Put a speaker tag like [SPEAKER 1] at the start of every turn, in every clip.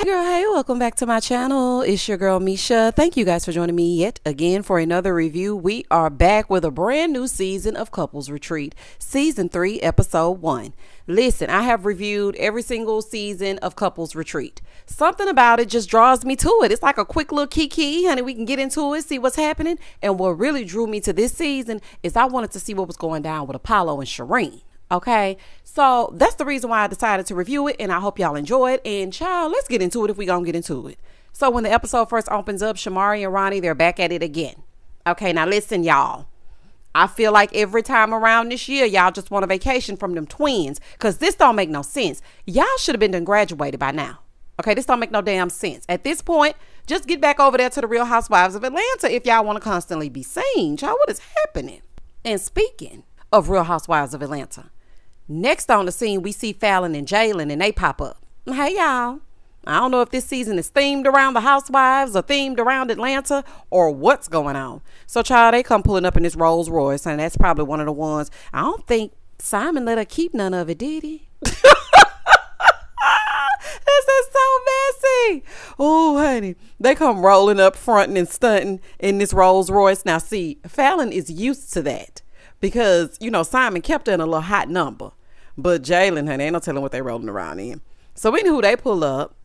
[SPEAKER 1] Hey girl, hey, welcome back to my channel. It's your girl Misha. Thank you guys for joining me yet again for another review. We are back with a brand new season of Couples Retreat, Season 3, Episode 1. Listen, I have reviewed every single season of Couples Retreat. Something about it just draws me to it. It's like a quick little kiki, honey. We can get into it, see what's happening. And what really drew me to this season is I wanted to see what was going down with Apollo and Shireen. Okay, so that's the reason why I decided to review it, and I hope y'all enjoy it. And child, let's get into it if we gonna get into it. So when the episode first opens up, Shamari and Ronnie, they're back at it again. Okay, now listen, y'all. I feel like every time around this year, y'all just want a vacation from them twins, because this don't make no sense. Y'all should have been done graduated by now. Okay, this don't make no damn sense. At this point, just get back over there to the Real Housewives of Atlanta if y'all want to constantly be seen. Child, what is happening? And speaking of Real Housewives of Atlanta, next on the scene, we see Fallon and Jaylen, and they pop up. Hey, y'all. I don't know if this season is themed around the housewives or themed around Atlanta or what's going on. So, child, they come pulling up in this Rolls Royce, and that's probably one of the ones. I don't think Simon let her keep none of it, did he? This is so messy. Oh, honey. They come rolling up, fronting and stunting in this Rolls Royce. Now, see, Fallon is used to that because, you know, Simon kept her in a little hot number. But Jaylen, honey, ain't no telling what they rolling around in. So anywho, they pull up.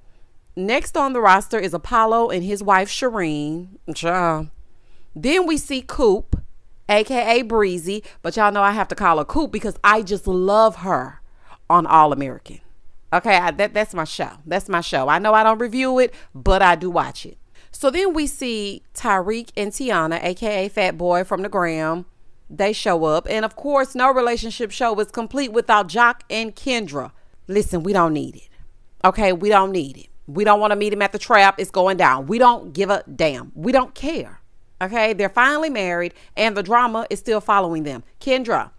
[SPEAKER 1] Next on the roster is Apollo and his wife Shireen. Child. Then we see Coop, aka Breezy, but y'all know I have to call her Coop because I just love her on All American. Okay, that's my show. That's my show. I know I don't review it, but I do watch it. So then we see Tyreek and Tiana, aka Fat Boy from the Gram. They show up, and of course, no relationship show is complete without Jock and Kendra. Listen, we don't need it. Okay, we don't need it. We don't want to meet him at the trap. It's going down. We don't give a damn. We don't care. Okay, they're finally married, and the drama is still following them. Kendra,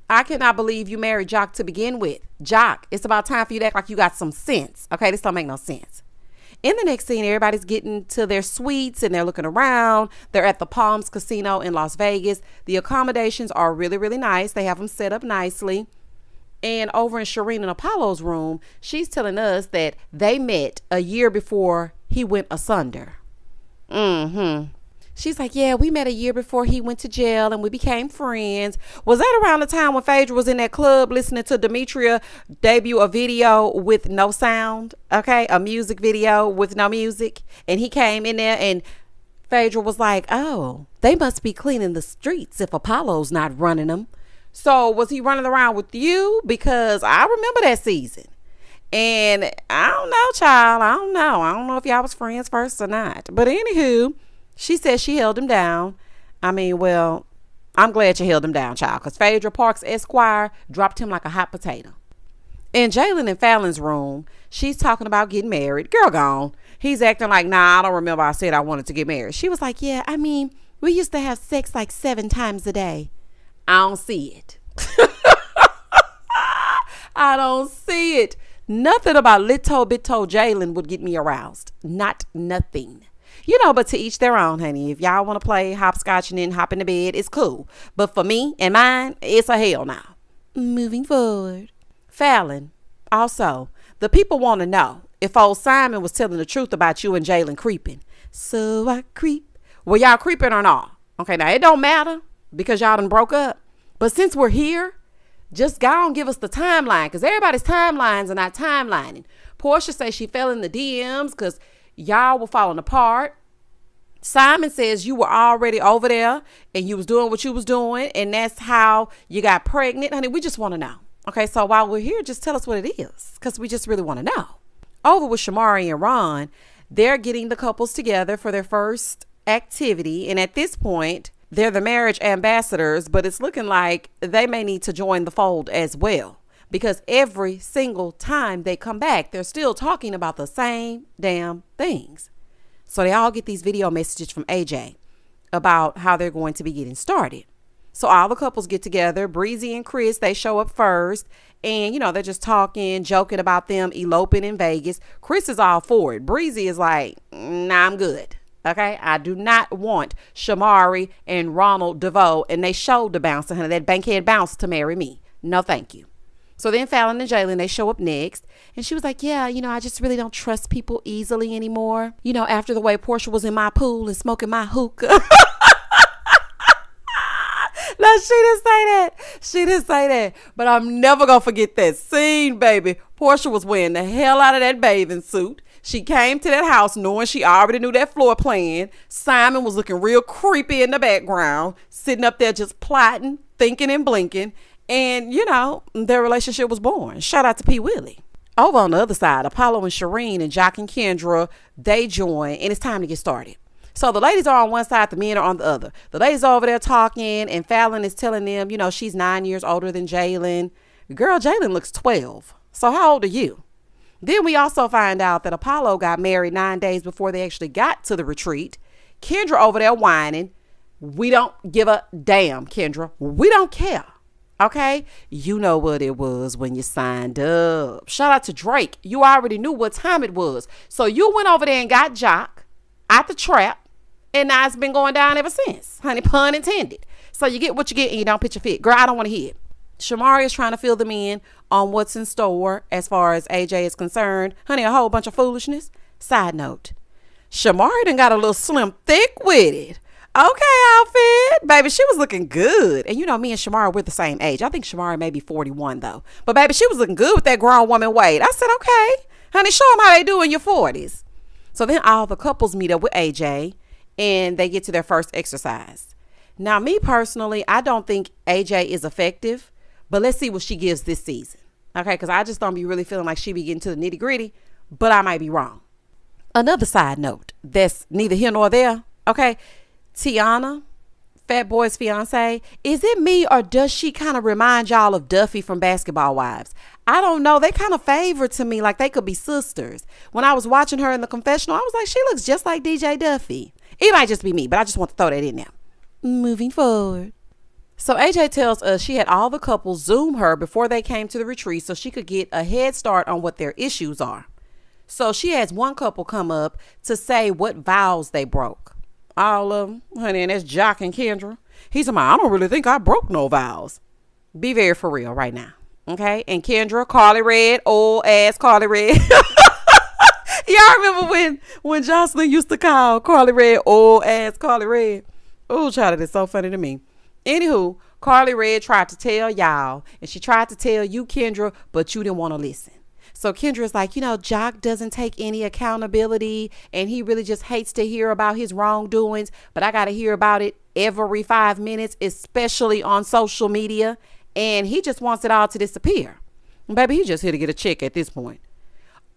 [SPEAKER 1] I cannot believe you married Jock to begin with. Jock, it's about time for you to act like you got some sense. Okay, this don't make no sense. In the next scene, everybody's getting to their suites and they're looking around. They're at the Palms Casino in Las Vegas. The accommodations are really, really nice. They have them set up nicely. And over in Shireen and Apollo's room, she's telling us that they met a year before he went asunder. She's like, yeah, we met a year before he went to jail and we became friends. Was that around the time when Phaedra was in that club listening to Demetria debut a video with no sound? Okay, a music video with no music. And he came in there and Phaedra was like, oh, they must be cleaning the streets if Apollo's not running them. So was he running around with you? Because I remember that season. And I don't know, child. I don't know. I don't know if y'all was friends first or not. But anywho, she said she held him down. I mean, well, I'm glad you held him down, child, because Phaedra Parks Esquire dropped him like a hot potato. In Jaylen and Fallon's room, she's talking about getting married. Girl gone. He's acting like, nah, I don't remember I said I wanted to get married. She was like, yeah, I mean, we used to have sex like 7 times a day. I don't see it. I don't see it. Nothing about little bitto Jaylen would get me aroused. Not nothing. You know, but to each their own, honey. If y'all want to play hopscotch and then hop in the bed, it's cool. But for me and mine, it's a hell no. Moving forward. Fallon, also, the people want to know if old Simon was telling the truth about you and Jaylen creeping. So I creep. Well, y'all creeping or not? Okay, now it don't matter because y'all done broke up. But since we're here, just go and give us the timeline because everybody's timelines are not timelining. Portia says she fell in the DMs because y'all were falling apart. Simon says you were already over there and you was doing what you was doing and that's how you got pregnant. Honey, we just want to know. Okay, so while we're here, just tell us what it is because we just really want to know. Over with Shamari and Ron, they're getting the couples together for their first activity. And at this point, they're the marriage ambassadors, but it's looking like they may need to join the fold as well. Because every single time they come back, they're still talking about the same damn things. So they all get these video messages from AJ about how they're going to be getting started. So all the couples get together. Breezy and Chris, they show up first. And, you know, they're just talking, joking about them eloping in Vegas. Chris is all for it. Breezy is like, nah, I'm good. Okay, I do not want Shamari and Ronald DeVoe and they showed the bouncer, honey, that bankhead bounce to marry me. No, thank you. So then Fallon and Jaylen, they show up next. And she was like, yeah, I just really don't trust people easily anymore. After the way Portia was in my pool and smoking my hookah. No, she didn't say that. She didn't say that. But I'm never going to forget that scene, baby. Portia was wearing the hell out of that bathing suit. She came to that house knowing she already knew that floor plan. Simon was looking real creepy in the background, sitting up there just plotting, thinking and blinking. And, their relationship was born. Shout out to P. Willie. Over on the other side, Apollo and Shireen and Jock and Kendra, they join, and it's time to get started. So the ladies are on one side, the men are on the other. The ladies are over there talking, and Fallon is telling them, she's 9 years older than Jaylen. Girl, Jaylen looks 12. So how old are you? Then we also find out that Apollo got married 9 days before they actually got to the retreat. Kendra over there whining. We don't give a damn, Kendra. We don't care. Okay? You know what it was when you signed up. Shout out to Drake. You already knew what time it was. So you went over there and got Jock out the trap. And now it's been going down ever since. Honey, pun intended. So you get what you get and you don't pitch a fit. Girl, I don't want to hear it. Shamari is trying to fill them in on what's in store as far as AJ is concerned. Honey, a whole bunch of foolishness. Side note, Shamari done got a little slim thick with it. Okay, outfit. Baby, she was looking good. And me and Shamari, we're the same age. I think Shamari may be 41 though. But baby, she was looking good with that grown woman weight. I said, okay. Honey, show them how they do in your 40s. So then all the couples meet up with AJ. And they get to their first exercise. Now, me personally, I don't think AJ is effective, but let's see what she gives this season. Okay, because I just don't be really feeling like she be getting to the nitty gritty, but I might be wrong. Another side note that's neither here nor there. Okay, Tiana, Fat Boy's fiance, is it me or does she kind of remind y'all of Duffy from Basketball Wives? I don't know. They kind of favor to me like they could be sisters. When I was watching her in the confessional, I was like, she looks just like DJ Duffy. It might just be me, but I just want to throw that in there. Moving forward. So AJ tells us she had all the couples Zoom her before they came to the retreat so she could get a head start on what their issues are. So she has one couple come up to say what vows they broke. All of them. Honey, and that's Jock and Kendra. He's like, I don't really think I broke no vows. Be very for real right now. Okay? And Kendra, Carly Red, old ass Carly Red. Y'all remember when Jocelyn used to call Carly Red old ass Carly Red? Oh, child, it's so funny to me. Anywho, Carly Red tried to tell y'all, and she tried to tell you, Kendra, but you didn't want to listen. So Kendra's like, Jock doesn't take any accountability, and he really just hates to hear about his wrongdoings, but I got to hear about it every 5 minutes, especially on social media, and he just wants it all to disappear. Baby, he's just here to get a check at this point.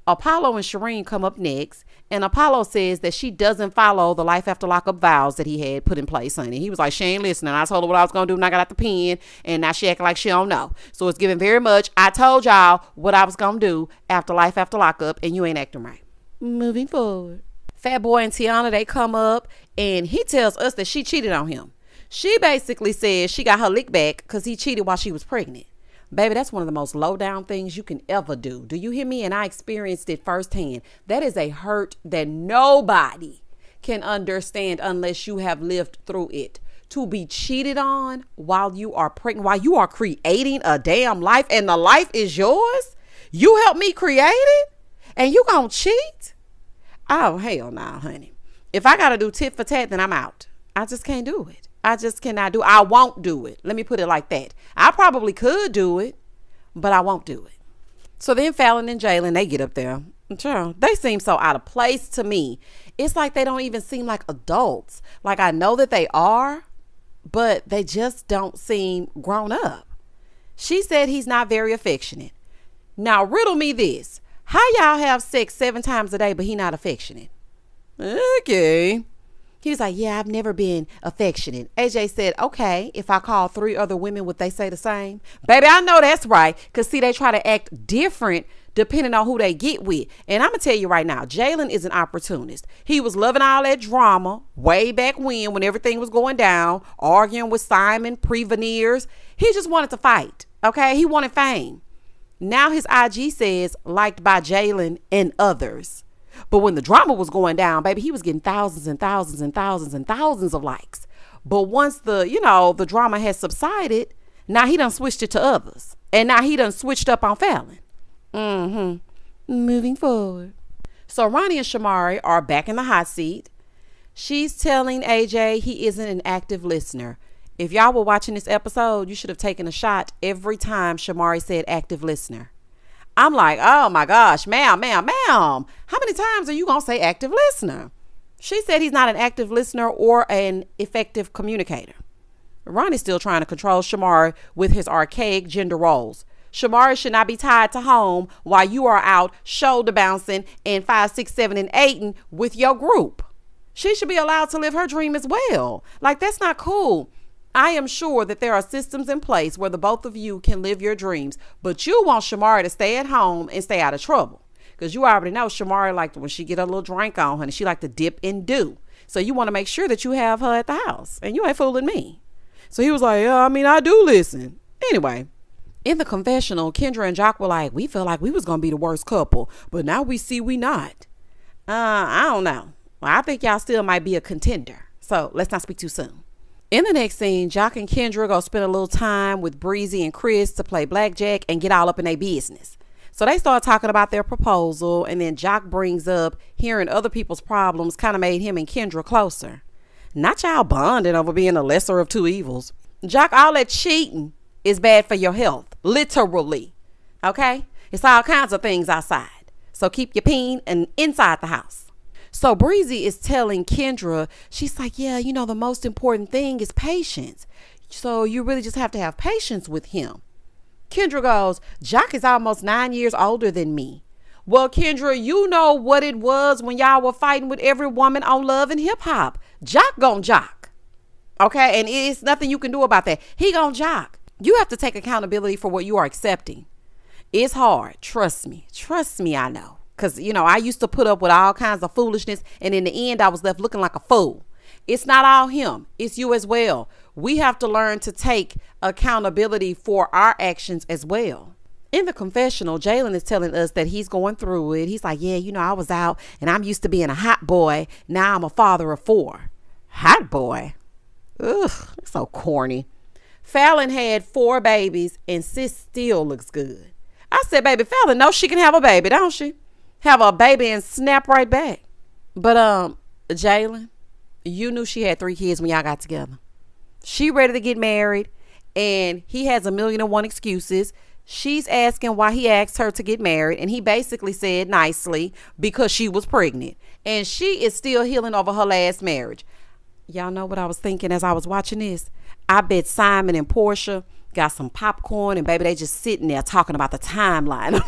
[SPEAKER 1] Apollo and Shireen come up next, and Apollo says that she doesn't follow the life after lockup vows that he had put in place, honey. He was like, she ain't listening. I told her what I was going to do, and I got out the pen, and now she acting like she don't know. So it's giving very much, I told y'all what I was going to do after life after lockup, and you ain't acting right. Moving forward. Fat Boy and Tiana, they come up, and he tells us that she cheated on him. She basically says she got her lick back because he cheated while she was pregnant. Baby, that's one of the most low down things you can ever do. Do you hear me? And I experienced it firsthand. That is a hurt that nobody can understand unless you have lived through it. To be cheated on while you are pregnant, while you are creating a damn life and the life is yours. You helped me create it and you gonna cheat? Oh, hell nah, honey. If I got to do tit for tat, then I'm out. I just can't do it. I just cannot do it. I won't do it. Let me put it like that. I probably could do it, but I won't do it. So then Fallon and Jaylen, they get up there. They seem so out of place to me. It's like they don't even seem like adults. Like I know that they are, but they just don't seem grown up. She said he's not very affectionate. Now riddle me this. How y'all have sex 7 times a day, but he not affectionate? Okay. He was like, yeah, I've never been affectionate. AJ said, okay, if I call 3 other women, would they say the same? Baby, I know that's right. Because, see, they try to act different depending on who they get with. And I'm going to tell you right now, Jaylen is an opportunist. He was loving all that drama way back when everything was going down, arguing with Simon, pre-veneers. He just wanted to fight, okay? He wanted fame. Now his IG says, liked by Jaylen and others. But when the drama was going down, baby, he was getting thousands and thousands and thousands and thousands of likes. But once the drama has subsided, now he done switched it to others. And now he done switched up on Fallon. Moving forward. So Ronnie and Shamari are back in the hot seat. She's telling AJ he isn't an active listener. If y'all were watching this episode, you should have taken a shot every time Shamari said active listener. I'm like, oh my gosh, ma'am. How many times are you going to say active listener? She said he's not an active listener or an effective communicator. Ronnie's still trying to control Shamari with his archaic gender roles. Shamari should not be tied to home while you are out shoulder bouncing and 5, 6, 7, and 8 with your group. She should be allowed to live her dream as well. Like, that's not cool. I am sure that there are systems in place where the both of you can live your dreams, but you want Shamari to stay at home and stay out of trouble. Because you already know Shamari like when she get a little drink on her and she like to dip and do. So you want to make sure that you have her at the house and you ain't fooling me. So he was like, yeah, I mean, I do listen. Anyway, in the confessional, Kendra and Jock were like, we feel like we was going to be the worst couple, but now we see we not. I don't know. Well, I think y'all still might be a contender. So let's not speak too soon. In the next scene, Jock and Kendra go spend a little time with Breezy and Chris to play blackjack and get all up in their business. So they start talking about their proposal, and then Jock brings up hearing other people's problems kind of made him and Kendra closer. Not y'all bonding over being the lesser of two evils. Jock, all that cheating is bad for your health. Literally. Okay? It's all kinds of things outside. So keep your peen and inside the house. So Breezy is telling Kendra, she's like, yeah, you know, the most important thing is patience. So you really just have to have patience with him. Kendra goes, Jock is almost 9 years older than me. Well, Kendra, you know what it was when y'all were fighting with every woman on Love and Hip Hop. Jock gon' jock. Okay? And it's nothing you can do about that. He gon' jock. You have to take accountability for what you are accepting. It's hard. Trust me. Trust me, I know. Because, you know, I used to put up with all kinds of foolishness. And in the end, I was left looking like a fool. It's not all him. It's you as well. We have to learn to take accountability for our actions as well. In the confessional, Jaylen is telling us that he's going through it. He's like, yeah, you know, I was out and I'm used to being a hot boy. Now I'm a father of 4. Hot boy? Ugh, it's so corny. Fallon had 4 babies and sis still looks good. I said, baby, Fallon knows she can have a baby, don't she? Have a baby and snap right back. But, Jaylen, you knew she had 3 kids when y'all got together. She ready to get married and he has 1,000,001 excuses. She's asking why he asked her to get married. And he basically said nicely because she was pregnant. And she is still healing over her last marriage. Y'all know what I was thinking as I was watching this? I bet Simon and Portia got some popcorn and baby, they just sitting there talking about the timeline.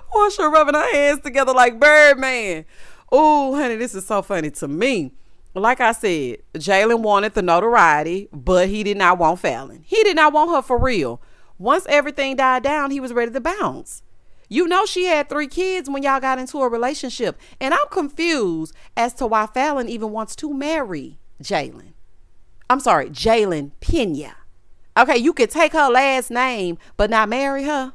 [SPEAKER 1] Portia rubbing her hands together like Birdman. Oh, honey, this is so funny to me. Like I said, Jaylen wanted the notoriety, but he did not want Fallon. He did not want her for real. Once everything died down, he was ready to bounce. You know she had 3 kids when y'all got into a relationship. And I'm confused as to why Fallon even wants to marry Jaylen. I'm sorry, Jaylen Pena. Okay, you could take her last name, but not marry her.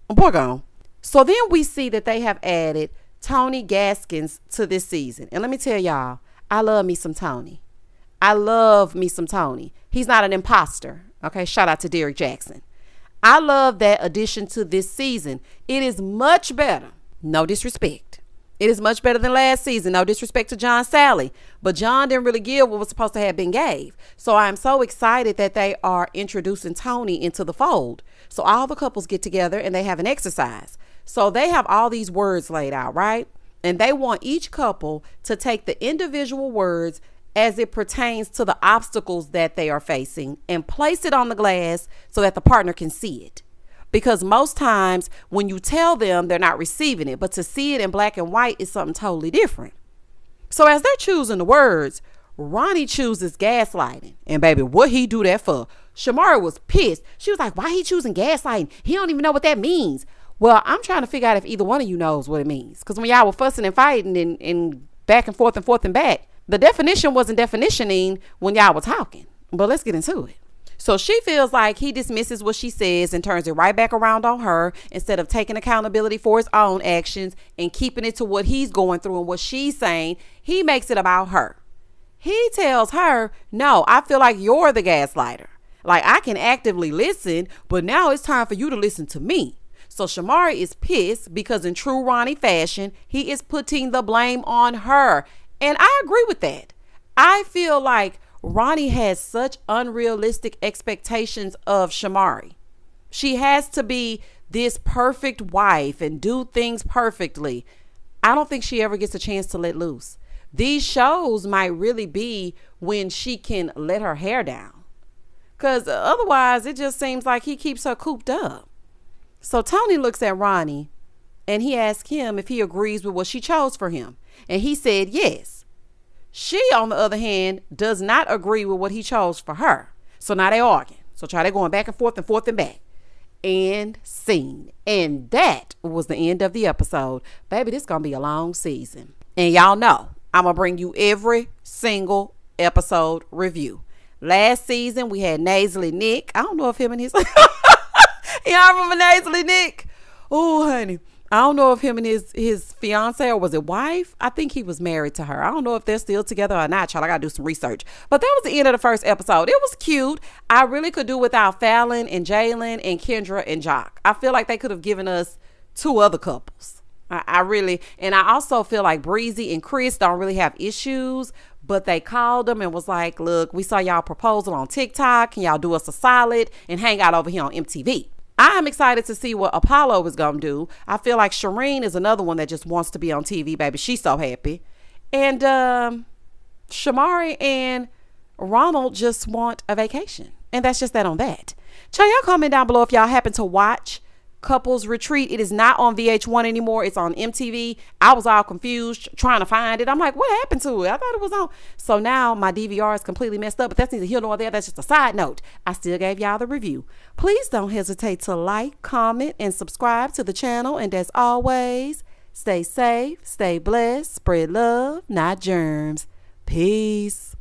[SPEAKER 1] Boy, gone. So then we see that they have added Tony Gaskins to this season. And let me tell y'all, I love me some Tony. I love me some Tony. He's not an imposter. Okay, shout out to Derrick Jackson. I love that addition to this season. It is much better. No disrespect. It is much better than last season. No disrespect to John Sally. But John didn't really give what was supposed to have been gave. So I'm so excited that they are introducing Tony into the fold. So all the couples get together and they have an exercise. So they have all these words laid out, right? And they want each couple to take the individual words as it pertains to the obstacles that they are facing and place it on the glass so that the partner can see it. Because most times when you tell them, they're not receiving it, but to see it in black and white is something totally different. So as they're choosing the words, Ronnie chooses gaslighting. And baby, what he do that for? Shamari was pissed. She was like, why he choosing gaslighting? He don't even know what that means. Well, I'm trying to figure out if either one of you knows what it means. Because when y'all were fussing and fighting and back and forth and back, the definition wasn't definitioning when y'all were talking. But let's get into it. So she feels like he dismisses what she says and turns it right back around on her instead of taking accountability for his own actions and keeping it to what he's going through and what she's saying. He makes it about her. He tells her, no, I feel like you're the gaslighter. Like, I can actively listen, but now it's time for you to listen to me. So Shamari is pissed because in true Ronnie fashion, he is putting the blame on her. And I agree with that. I feel like Ronnie has such unrealistic expectations of Shamari. She has to be this perfect wife and do things perfectly. I don't think she ever gets a chance to let loose. These shows might really be when she can let her hair down. Because otherwise, it just seems like he keeps her cooped up. So Tony looks at Ronnie and he asks him if he agrees with what she chose for him. And he said yes. She, on the other hand, does not agree with what he chose for her. So now they arguing. So they're going back and forth and back. And scene. And that was the end of the episode. Baby, this gonna be a long season. And y'all know I'm gonna bring you every single episode review. Last season we had Nasally Nick. I don't know if him and his y'all remember Nasally Nick? Oh honey, I don't know if him and his fiance, or was it wife? I think he was married to her. I don't know if they're still together or not, child. I gotta do some research. But that was the end of the first episode. It was cute. I really could do without Fallon and Jaylen and Kendra and Jock. I feel like they could have given us 2 other couples. I really, and I also feel like Breezy and Chris don't really have issues, but they called them and was like, look, we saw y'all proposal on TikTok. Can y'all do us a solid and hang out over here on MTV? I'm excited to see what Apollo is going to do. I feel like Shireen is another one that just wants to be on TV, baby. She's so happy. And Shamari and Ronald just want a vacation. And that's just that on that. Y'all comment down below if y'all happen to watch Couples Retreat. It is not on VH1 anymore. It's on MTV. I was all confused trying to find it. I'm like, what happened to it? I thought it was on. So now my DVR is completely messed up, but that's neither here nor there. That's just a side note. I still gave y'all the review. Please don't hesitate to like, comment, and subscribe to the channel. And as always, stay safe, stay blessed, spread love, not germs. Peace.